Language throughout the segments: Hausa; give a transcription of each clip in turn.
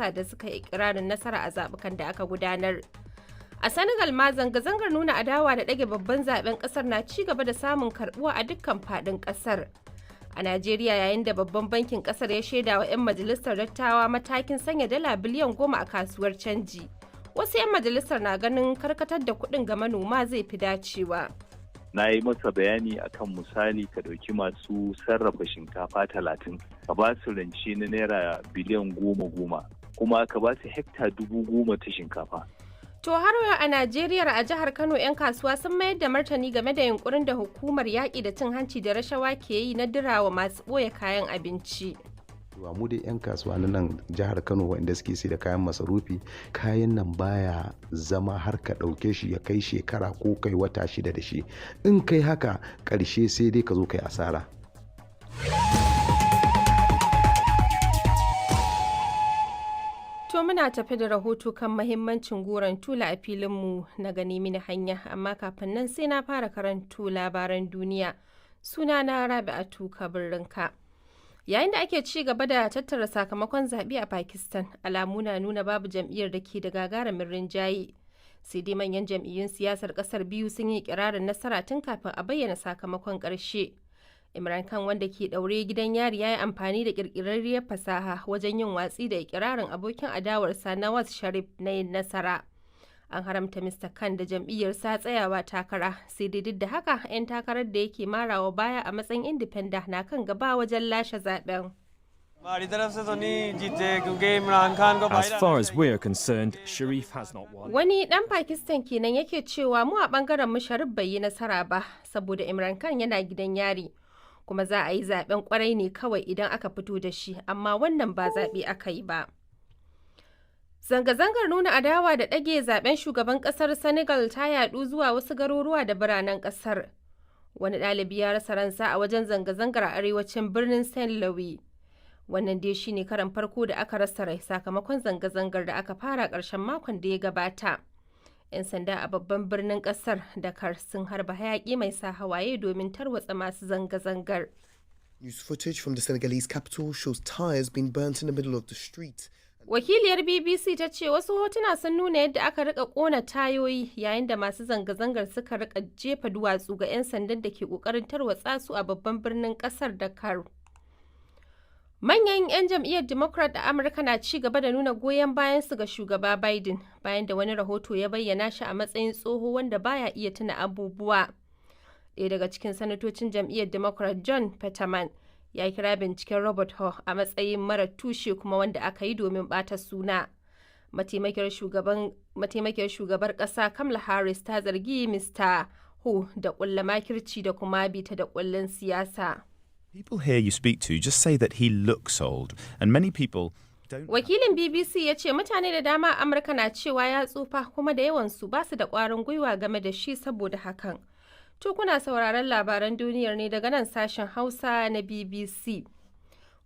da suka yi ikirarin nasara a zaɓukan da aka gudanar. A Senegal ma zanga-zangar nuna adawa da ɗage babban zaben ƙasar na ci gaba da samun karɓuwa a dukkan faɗin ƙasar. A Najeriya yayin da babban bankin ƙasar ya shaida wa 'yan majalisar dattawa matakin sanya dala biliyan 10 a kasuwar canji. Wasu 'yan majalisar na ganin karkatar da kuɗin ga manoma zai fi dacewa. Na yi masa bayani akan misali ka ɗauki masu sarrafa shinkafa 30 ka ba su rance na naira biliyan 10 kuma ka ba su hekta 10,000 ta shinkafa. To har yau a Najeriya a jihar Kano 'yan kasuwa sun mayar da martani game da yunkurin da hukumar yaƙi da cin hanci da rashawa ke yi na dirawa masu ɓoye kayan abinci. Mu dai 'yan kasuwa na nan jihar Kano waɗanda suke sai da kayan masarufi, kayan nan baya zama har ka ɗauke shi ya kai shekara ko kai wata 6 da shi. In kai haka ƙarshe sai dai ka zo kai asara. To muna tafi da rahoto kan mahimmancin goron tula a filinmu na gani mini hanya, amma kafin nan sai na fara karanto labaran duniya. Sunana Rabi'atu Kabirrinka. Yayin da ake ci gaba da tattara sakamakon zaɓe a Pakistan, alamu na nuna babu jam'iyyar da ke da gagarumin rinjaye. Sai dai manyan jam'iyyun siyasar ƙasar biyu sun yi ƙirarin nasara tun kafin a bayyana sakamakon ƙarshe. Imran Khan wanda ke ɗaure gidan yari ya yi amfani da ƙirƙirarriyar fasaha wajen yin watsi da ikirarin abokin adawarsa Nawaz Sharif na yin nasara. An haramta Mr. Khan da jam'iyyarsa tsayawa takara, sai dai duk da haka 'yan takarar da yake marawa baya a matsayin independent na kan gaba wajen lashe zaben. As far as we're concerned, Sharif has not won. Wani ɗan Pakistan kenan yake cewa mu a ɓangaren mu Sharif bai yi nasara ba saboda Imran Khan yana gidan yari. Kuma za a yi zaben kwarai ne kawai idan aka fito da shi, amma wannan ba zaɓe aka yi ba. Zanga-zangar nuna adawa da ɗage zaben shugaban ƙasar Senegal ta yaɗu zuwa wasu garuruwa da biranen ƙasar. Wani ɗalibi ya rasa ransa a wajen zanga-zangar a arewacin birnin Saint Louis. Wannan dai shine karan farko da aka rasa rai sakamakon zanga-zangar da aka fara ƙarshen makon da ya gabata. 'Yan sanda a babban birnin ƙasar Dakar sun harba hayaƙi mai sa hawaye domin tarwatsa masu zanga-zangar. News footage from the Senegalese capital shows tires being burnt in the middle of the street. Wakiliyar BBC ta ce wasu hotuna sun nuna yadda aka rika kona tayoyi yayin da masu zanga-zangar suka rika jefa duwatsu ga 'yan sandan da ke kokarin tarwatsa su a babban birnin kasar Dakar. Manyan 'yan jam'iyyar Democrat a Amurka na ci gaba da nuna goyon bayan su ga shugaba Biden bayan da wani rahoto ya bayyana shi a matsayin tsoho wanda baya iya tuna abubuwa. Ɗaya daga cikin sanatocin jam'iyyar Democrat John Fetterman ya kira binciken Robert Hall a matsayin mara tushe kuma wanda aka yi domin ɓata suna. Mataimakiyar shugabar ƙasa Kamala Harris ta zargi Mr. Hu da ƙulla makirci da kuma bita da ƙullin siyasa. People here you speak to just say that he looks old, and many people don't. Wakilin BBC ya ce mutane da dama a Amurka na cewa ya tsufa kuma da yawansu ba su da ƙwarin gwiwa game da shi saboda hakan. To kuna sauraron labaran duniyar ne daga nan sashen Hausa na BBC.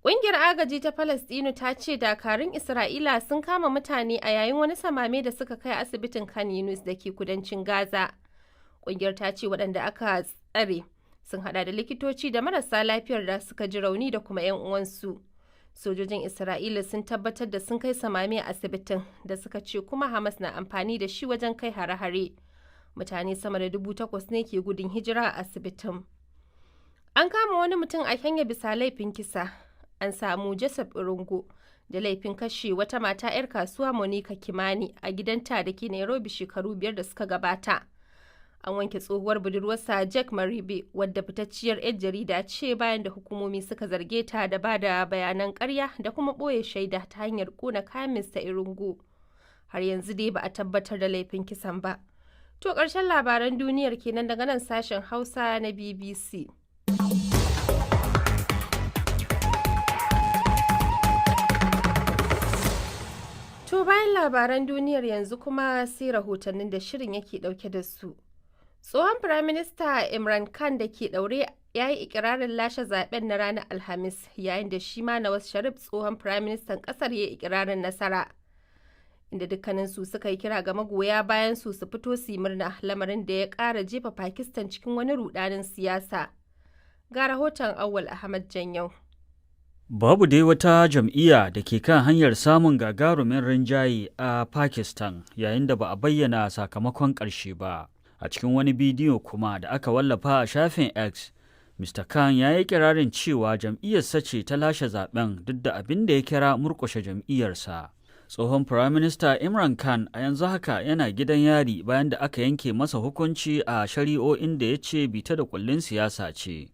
Ƙungiyar agaji ta Falastinu ta ce dakarun Isra'ila sun kama mutane a yayin wani samame da suka kai asibitin Khan Yunus da ke kudancin Gaza. Ƙungiyar ta ce waɗanda aka tsare sun hada da likitoci da marasa lafiyar da suka ji rauni da kuma 'yan uwansu. Sojojin Isra'ila sun tabbatar da sun kai samame a asibitin da suka ce kuma Hamas na amfani da shi wajen kai hare-hare. Mutane sama da 8,000 ne ke gudun hijira a asibitin. An kama wani mutum a Kenya bisa laifin kisa. An samu Joseph Irungu da laifin kashe wata mata 'yar kasuwa Monica Kimani a gidanta da ke Nairobi shekaru 5 da suka gabata. An wanke tsohuwar budurwarsa Jack Maribe wadda fitacciyar 'yar jarida ce bayan da hukumomi suka zarge ta da ba da bayanan ƙarya da kuma ɓoye shaida ta hanyar ƙona kayan Mr. Irungu. Har yanzu dai ba a tabbatar da laifin kisan ba. To ƙarshen labaran duniyar kenan daga nan sashen Hausa na BBC. To bayan labaran duniyar yanzu kuma sai rahotannin da shirin yake ɗauke da su. Tsohon Firaminista Imran Khan da ke ɗaure ya yi ikirarin lashe zaben na ranar Alhamis yayin da shi ma Nawaz Sharif tsohon Firaministan ƙasar ya yi ikirarin nasara. Inda dukkaninsu suka yi kira ga magoya bayan su fito su yi murna lamarin da ya ƙara jefa Pakistan cikin wani rudanin siyasa. Ga rahoton Awwal Ahmad Janyau. Babu dai wata jam'iyya da ke kan hanyar samun gagarumin rinjaye a Pakistan yayin da ba a bayyana sakamakon ƙarshe ba. A cikin wani bidiyo kuma da aka wallafa a shafin X, Mr. Khan ya yi kirarin cewa jam'iyyarsa ce ta lashe zaben duk da abin da ya kira murƙushe jam'iyyarsa. Tsohon Firaminista Imran Khan a yanzu haka yana gidan yari bayan da aka yanke masa hukunci a shari'o'in da ya ce bita da kullin siyasa ce.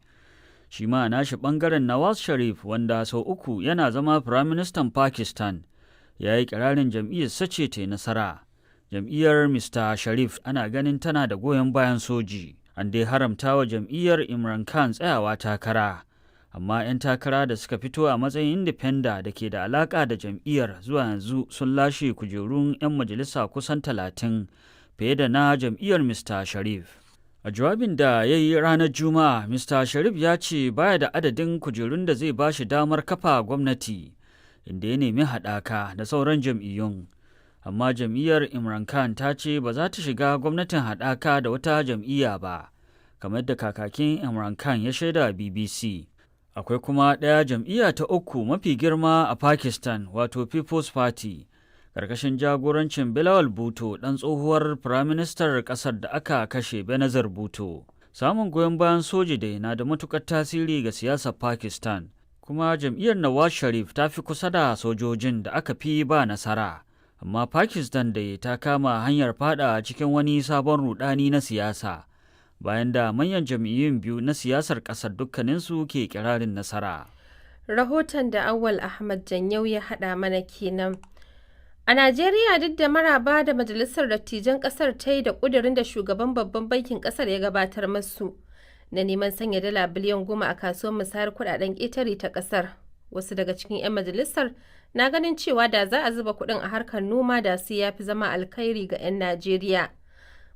Shi ma nashi ɓangaren Nawaz Sharif wanda sau uku yana zama Firaministan Pakistan ya yi kirarin jam'iyyarsa ce ta nasara. Jam'iyyar Mr. Sharif ana ganin tana da goyon bayan soji. An dai haramta wa jam'iyyar Imran Khan tsayawa takara. Amma 'yan takara da suka fito a matsayin indifenda da ke da alaƙa da jam'iyyar zuwa yanzu sun lashe kujerun 'yan majalisa kusan 30 fiye da na jam'iyyar Mr. Sharif. A jawabin da ya yi ranar Juma'a, Mr. Sharif ya ce baya da adadin kujerun da zai ba shi damar kafa gwamnati, inda ya nemi haɗaka da sauran jam'iyyun. Amma jam'iyyar Imran Khan ta ce ba za ta shiga gwamnatin haɗaka da wata jam'iyya ba, kamar da kakakin Imran Khan ya shaida BBC. Akwai kuma ɗaya jam'iyya ta uku mafi girma a Pakistan, wato People's Party, ƙarƙashin jagorancin Bilawal Bhutto ɗan tsohuwar firaministar ƙasar da aka kashe Benazir Bhutto. Samun goyon bayan soji dai na da matuƙar tasiri ga siyasar Pakistan, kuma jam'iyyar Nawaz Sharif ta fi kusa da sojojin da aka fi ba nasara. Amma Pakistan dai ta kama hanyar fada cikin wani sabon rudani na siyasa, bayan da manyan jam'iyyun biyu na siyasar ƙasar dukkaninsu ke kirarin nasara. Rahoton da Awwal Ahmad Janyau ya haɗa mana kenan. A Najeriya, duk da maraba da Majalisar Dattijan ƙasar ta yi da ƙudurin da shugaban babban bankin ƙasar ya gabatar masu na neman sanya dala biliyan 10 a kasuwar musayar kuɗaɗen ƙetare ta ƙasar, wasu daga cikin 'yan majalisar na ganin cewa da za a zuba kuɗin a harkar noma da su ya fi zama alkhairi ga 'yan Najeriya.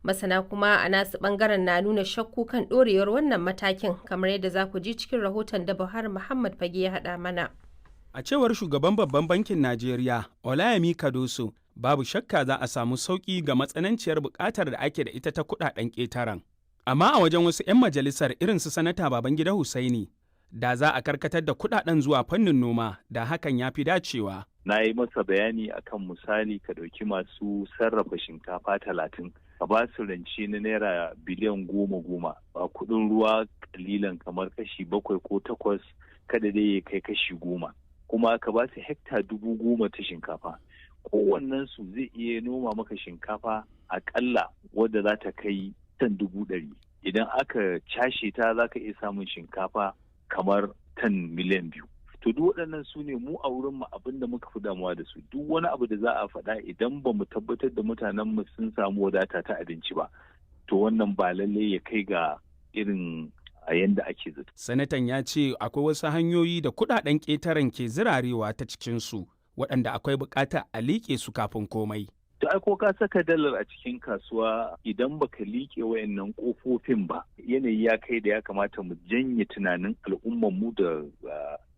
Masana kuma a nasu ɓangaren na nuna shakku kan ɗorewar wannan matakin, kamar yadda za ku ji cikin rahoton da Buhari Muhammad Fage ya haɗa mana. A cewar shugaban babban bankin Najeriya, Olayemi Kadoso, babu shakka za a samu sauƙi ga matsananciyar buƙatar da ake da ita ta kuɗaɗen ƙetaren. Amma a wajen wasu 'yan majalisar irin su Sanata Babangida Hussaini, da za a karkatar da kuɗaɗen zuwa fannin noma, da hakan ya fi dacewa. Na yi masa bayani akan misali ka ɗauki masu sarrafa shinkafa 30, ka ba su rance na naira biliyan 10 ba kuɗin ruwa kalilan kamar kashi 7 ko 8 kada dai ya kai kashi 10. Kuma ka ba su hekta 10,000 ta shinkafa. Kowannensu zai iya noma maka shinkafa aƙalla wadda za ta kai tan 100,000. Idan aka cashe ta za ka iya samun shinkafa kamar tan miliyan 2. To duk waɗannan su ne mu a wurinmu abin da muka fi damuwa da su. Duk wani abu da za a faɗa idan ba mu tabbatar da mutanenmu sun samu wadata ta abinci ba, to wannan ba lallai ya kai ga irin a yanda ake zato. Sanatan ya ce akwai wasu hanyoyi da kuɗaɗen ƙetaren ke zirarewa ta cikinsu, waɗanda akwai buƙatar a liƙe su kafin komai. To ai ko ka saka dalar a cikin kasuwa idan baka liƙe wayannan ƙofofin ba, yanayi ya kai da ya kamata mu janye tunanin al'ummarmu da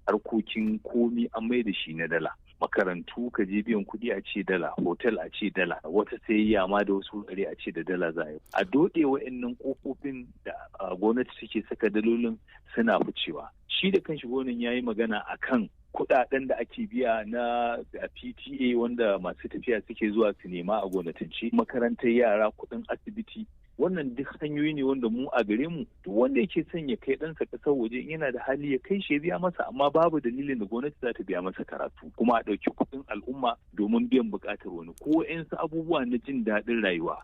harkokin komi an mai da shi na dala. Makarantu ka je biyan kuɗi a ce dala, hotel a ce dala, wata sayayya ma da wasu wurare a ce da dala za a yi. A doɗe wa'annan ƙofofin da gwamnati take saka dalolin suna ficewa. Shi da kanshi gwamnan ya yi magana a kan kuɗaɗen da ake biya na PTA wanda masu tafiya suke zuwa su nema a gwamnatance, makarantar yara, kuɗin asibiti. Wannan duk hanyoyi ne wanda mu a gare mu duk wanda yake son ya kai ɗansa ƙasar waje yana da hali ya kai shi ya biya masa, amma babu dalilin da gwamnati za ta biya masa karatu kuma a ɗauki kuɗin al'umma domin biyan buƙatar wani ko wa'insu abubuwa na jin daɗin rayuwa.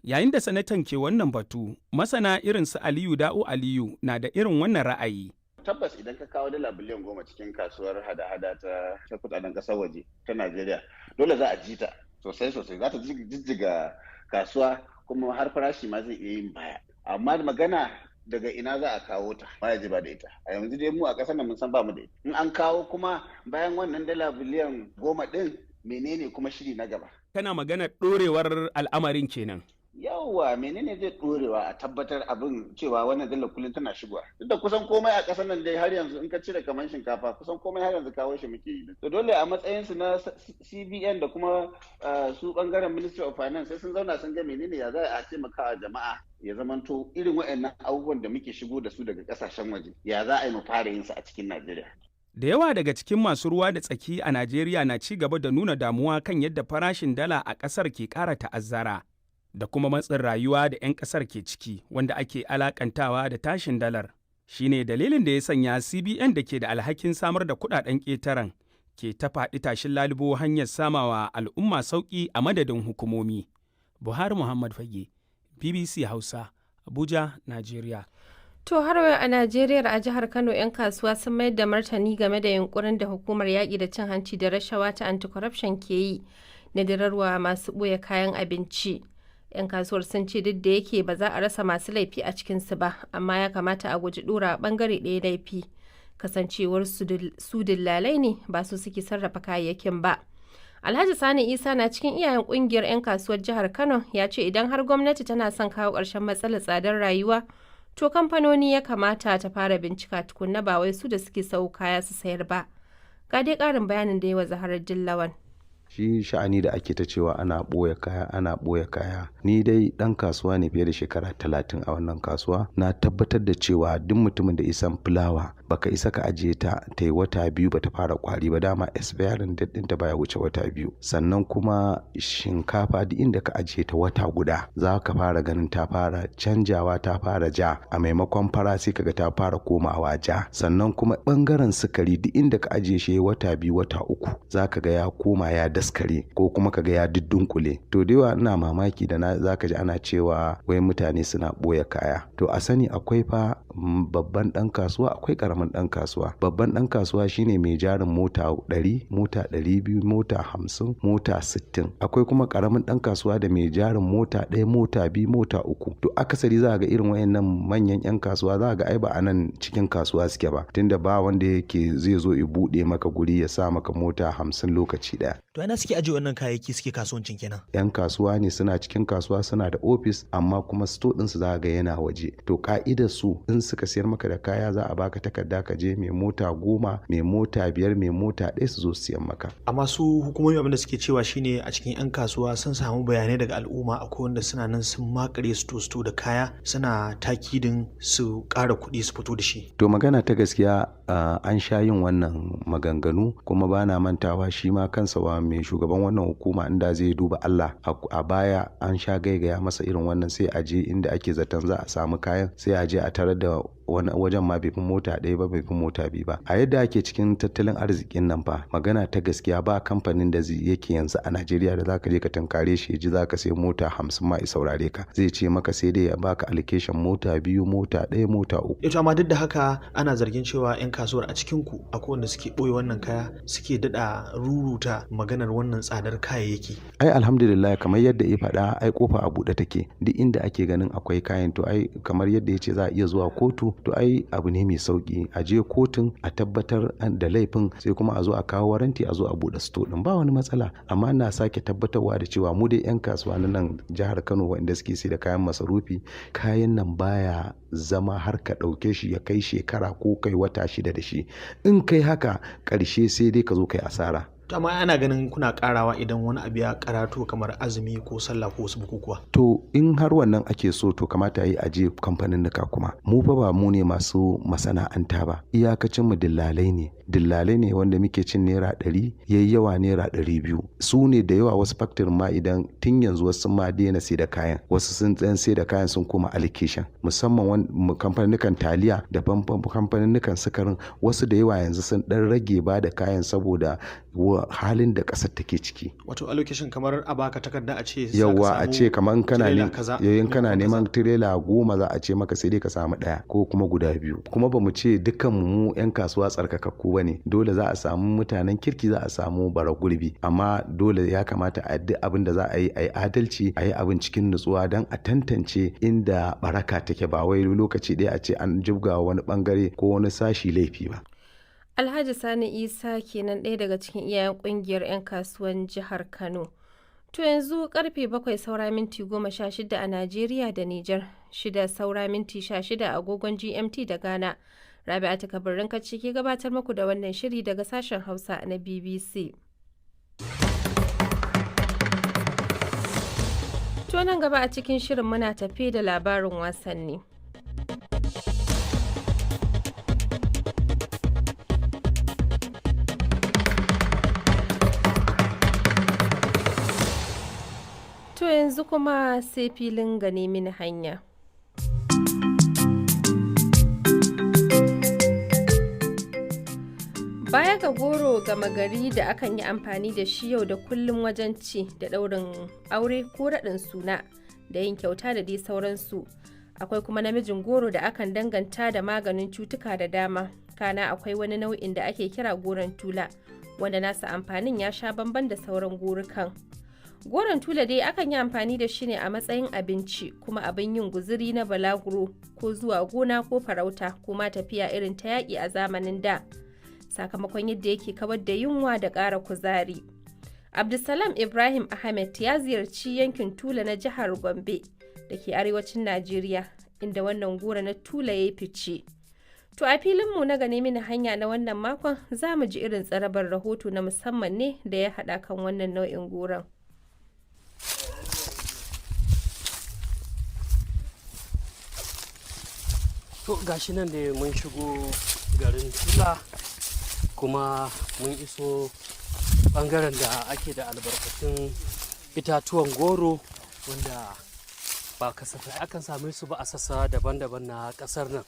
Yayin da sanatan ke wannan batu, masana irin su Aliyu Da'u Aliyu na da irin wannan ra'ayi. Tabbas idan ka kawo dala biliyan 10 cikin kasuwar hada-hada ta kuɗaɗen ƙasar waje ta Najeriya, dole za a ji ta sosai za ta jijjiga kasuwa kuma har farashi ma zai iya yin baya, amma magana daga ina za a kawo ta ba ya ji ba da ita. A yanzu dai mu a ƙasar nan mun san ba mu da ita. In an kawo kuma bayan wannan dala biliyan 10 ɗin menene kuma shiri na gaba? Kana magana ɗorewar al'amarin kenan. Yawwa menene zai ɗorewa a tabbatar abin cewa wannan dala kullum tana shigowa, duk da kusan komai a ƙasar nan dai har yanzu in ka cire kamar shinkafa kusan komai har yanzu kawo shi muke yi. To dole a matsayin su na CBN da kuma su bangaren Ministry of Finance sai sun zauna sun ga menene ya za a taimaka jama'a ya zamanto irin waɗannan abubuwan da muke shigo da su daga ƙasashen waje ya za a yi mu fara yin su a cikin Najeriya. Da yawa daga cikin masu ruwa da tsaki a Najeriya na ci gaba da nuna damuwa kan yadda farashin dala a ƙasar ke ƙara ta'azzara da kuma matsin rayuwa da 'yan ƙasar ke ciki wanda ake alakantawa da tashin dalar. Shi ne dalilin da ya sanya CBN da ke da alhakin samar da kuɗaɗen ƙetaren ke ta faɗi tashin lalubo hanyar samawa al'umma sauƙi a madadin hukumomi. Buhari Muhammad Fage, BBC Hausa, Abuja, Najeriya. To har yau a Najeriya a jihar Kano 'yan kasuwa sun mayar da martani game da yunkurin da hukumar yaƙi da cin hanci da rashawa ta anti-corruption ke yi na dirarwa masu ɓoye kayan abinci. 'Yan kasuwar sun ce duk da yake ba za a rasa masu laifi a cikinsu ba, amma ya kamata a guji ɗora ɓangare ɗaya laifi. Kasancewar su dillalai ne ba su suke sarrafa kayayyakin ba. Alhaji Sani Isa na cikin iyayen ƙungiyar 'yan kasuwar jihar Kano ya ce idan har gwamnati tana son kawo ƙarshen matsalar tsadar rayuwa, to kamfanoni ya kamata ta fara bincika tukunna ba wai su da suke sau kaya su sayar ba. Ga dai ƙarin bayanin da yawa Zaharar Dillawan. Shi sha'ani da ake ta cewa ana ɓoye kaya ni dai ɗan kasuwa ne fiye da shekara 30 a wannan kasuwa. Na tabbatar da cewa duk mutumin da isan fulawa baka isa ka ajiye ta yi wata 2 bata fara kwari ba, dama expiring date ɗinta baya wuce wata 2. Sannan kuma shinkafa duk inda ka ajiye ta wata guda za ka fara ganin ta fara canjawa, ta fara ja, a maimakon fara sai kaga ta fara komawa ja. Sannan kuma ɓangaren sukari duk inda ka ajiye shi wata 2 wata 3 za ka ga ya koma ya daskare ko kuma kaga ya duddunkule. To da yawa ina mamaki da zaka ji ana cewa wai mutane suna ɓoye kaya. To a sani akwai fa babban ɗan kasuwa, akwai ƙaramin ɗan kasuwa. Babban ɗan kasuwa shine mai jarin mota 100, mota 200, mota 50, mota 60. Akwai kuma ƙaramin ɗan kasuwa da mai jarin mota 1, mota 2, mota 3. To akasari za ga irin wayannan manyan 'yan kasuwa za ga ai ba a nan cikin kasuwa suke ba, tunda ba wanda yake zai zo ya buɗe maka guri ya sa maka mota 50 lokaci ɗaya. To ina suke ajiye wannan kayayyaki suke kasuwancin kenan? 'Yan kasuwa ne, suna cikin kasuwa, suna da ofis, amma kuma store ɗinsu za ga yana waje. To ka'idar su in suka sayar maka da kaya za a baka takarda ka je mai mota 10, mai mota 5, mai mota 1 su zo su siyan maka. Amma su hukumomi abinda suke cewa shine a cikin 'yan kasuwa sun samu bayanai daga al'umma akwai wanda suna nan sun makare su da kaya suna takidin su ƙara kuɗi su fito da shi. To magana ta gaskiya an sha yin wannan maganganu, kuma bana mantawa shi ma kansa wa mai shugaban wannan hukuma inda zai duba Allah a baya an sha gaigaya masa irin wannan, sai a je inda ake zaton za a samu kayan sai a je a tarar da wani wajen ma bai fi mota 1 ba, bai fi mota 2 ba. A yadda ake cikin tattalin arzikin nan fa, magana ta gaskiya ba kamfanin da yake yanzu a Najeriya da zaka je ka tunkare shi ji zaka sai mota 50 ma i saurare ka, zai ce maka sai dai ya baka allocation mota 2, mota 1, mota 3. Ito amma duk da haka ana zargin cewa 'yan kasuwar a cikin ku akwai wanda suke boye wannan kaya suke dada ruruta maganar wannan tsadar kayayyaki. Ai alhamdulillah, kamar yadda ya faɗa, ai kofa a buɗe take. Duk inda ake ganin akwai kayan, to ai kamar yadda ya ce za a iya zuwa kotu, to ai abu ne mai sauki, a je kotun a tabbatar da laifin, sai kuma a zo a kawo waranti a zo a buɗe sto din, ba wani matsala. Amma ina sake tabbatarwa da cewa mu dai 'yan kasuwa na nan jihar Kano wanda suke sai da kayan masarufi, kayan nan baya zama har ka ɗauke shi ya kai shekara ko kai wata 6 da shi. In kai haka ƙarshe sai dai ka zo kai asara. Amma ana ganin kuna karawa idan wani abu ya karato kamar azumi ko sallah ko wasu bukukuwa. To in har wannan ake so, to kamata yi aje kamfanin nuka kuma. Mu fa ba mu ne masu masana'anta ba, iyakacin mu dillalai ne wanda muke cin naira 100 yayi yawa naira 200. Su ne da yawa wasu factory ma idan tun yanzu wasu ma daina sai da kayan, wasu sun tsan sai da kayan sun koma allocation, musamman kamfanin taliya da kamfanin sukarin, wasu da yawa yanzu sun dan rage ba da kayan saboda halin da ƙasar take ciki. Wato allocation kamar a baka takarda a ce yawa a ce kamar kana neman tirela 10 za a ce maka sai dai ka samu 1 ko kuma guda 2. Kuma ba mu ce dukkan mu 'yan kasuwa tsarkakakku ba ne, dole za a samu mutanen kirki, za a samu bara gurbi, amma dole ya kamata a duk abin da za a yi adalci, a yi abin cikin nutsuwa don a tantance inda baraka take, ba wai lokaci ɗaya a ce an jibga wani bangare ko wani sashi laifi ba. Alhaji Sani Isa kenan ɗaya daga cikin iyayen ƙungiyar 'yan kasuwan jihar Kano. To yanzu karfe 7 saura minti 16 a Najeriya da Nijar, 6 saura minti 16 a agogon GMT da Ghana. Rabi'a ta kabarin kacce ke gabatar muku da wannan shiri daga sashen Hausa na BBC. To nan gaba a cikin shirin muna tafe da labarin wasanni. yanzu kuma sai filin gane mini hanya. Baya ga goro gama gari da akan yi amfani da shi yau da kullum wajen ci da ɗaurin aure ko raɗin suna da yin kyauta da dai sauransu, akwai kuma namijin goro da akan danganta da maganin cutuka da dama. Kana akwai wani nau'in da ake kira goron tula, wanda nasa amfanin ya sha bamban da sauran gorukan. Goron tula dai akan yi amfani da shi ne a matsayin abinci, kuma abin yin guzuri na balaguro ko zuwa gona ko farauta ko ma tafiya irin ta yaƙi a zamanin da, sakamakon yadda yake kawar da yunwa da ƙara kuzari. Abdulsalam Ibrahim Ahmed ya ziyarci yankin Tula na jihar Gombe da ke arewacin Najeriya, inda wannan goro na tula ya fice. To a filinmu na gane mini hanya na wannan makon za mu ji irin tsarabar rahoto na musamman ne da ya haɗa kan wannan nau'in goron. To gashi nan da mun shigo garin Tula kuma mun iso bangaren da ake da albarkatun itatuwan goro wanda ba kasafai akan same su ba a sassa daban-daban na kasar nan.